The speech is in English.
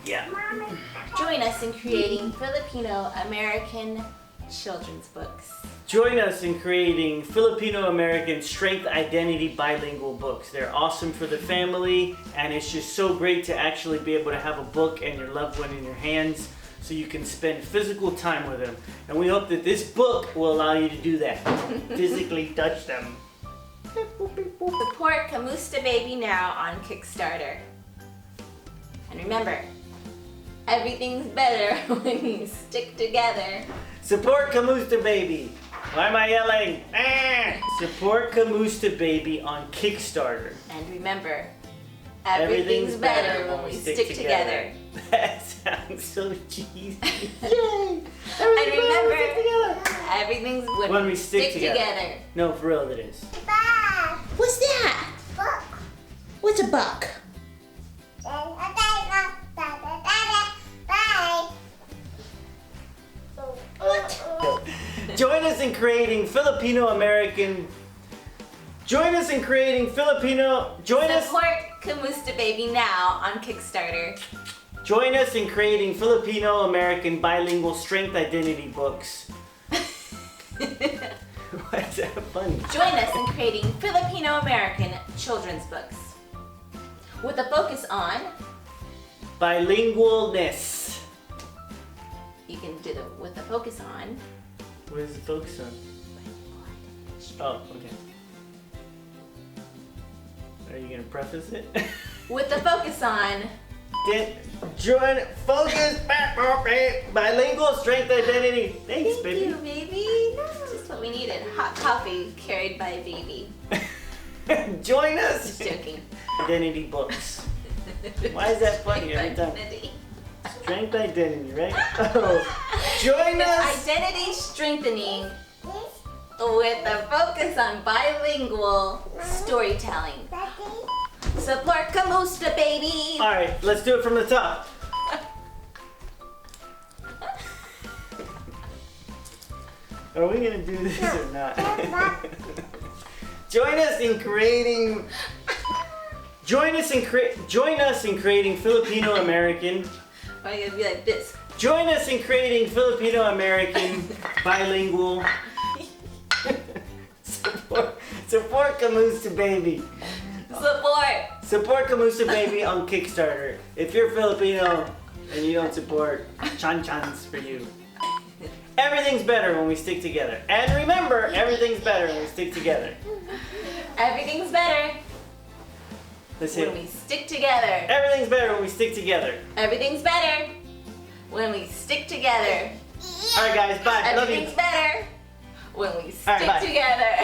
Yeah. Join us in creating Filipino-American children's books. Join us in creating Filipino-American strength identity bilingual books. They're awesome for the family, and it's just so great to actually be able to have a book and your loved one in your hands so you can spend physical time with them. And we hope that this book will allow you to do that. Physically touch them. Support Kumusta Baby now on Kickstarter. And remember, everything's better when you stick together. Support Kumusta Baby. Why am I yelling? Support Kumusta Baby on Kickstarter. And remember, everything's better when we stick together. That sounds so cheesy. Yay! And remember, everything's when we stick together. No, for real it is. What's that? Book. What's a buck? What? Join us in creating Filipino-American. Join us in creating Filipino. Support Kumusta Baby now on Kickstarter. Join us in creating Filipino-American bilingual strength identity books. Why is that funny? Join us in creating Filipino-American children's books with a focus on. Bilingualness. You can do the with a focus on. What is the focus on? Oh, okay. Are you gonna preface it? With the focus on. Join focus bilingual strength identity. Thanks, Thank you, baby. Just what we needed. Hot coffee carried by baby. Join us. Just joking. Identity books. Why is that funny every time? Identity. Strength identity, right? Oh. Join us. Identity strengthening with a focus on bilingual storytelling. Support Kumusta Baby. All right, let's do it from the top. Are we gonna do this or not? Join us in creating. Join us in creating Filipino-American. Why are you gonna be like this? Join us in creating Filipino-American bilingual. Support Kumusta Baby. Support Kumusta Baby on Kickstarter. If you're Filipino and you don't support, chan-chans for you. Everything's better when we stick together. And remember, everything's better when we stick together. Everything's better Let's when hit. we stick together. Everything's better when we stick together. Everything's better when we stick together. All right, guys. Bye. Love you. Everything's better when we stick All right, bye. together.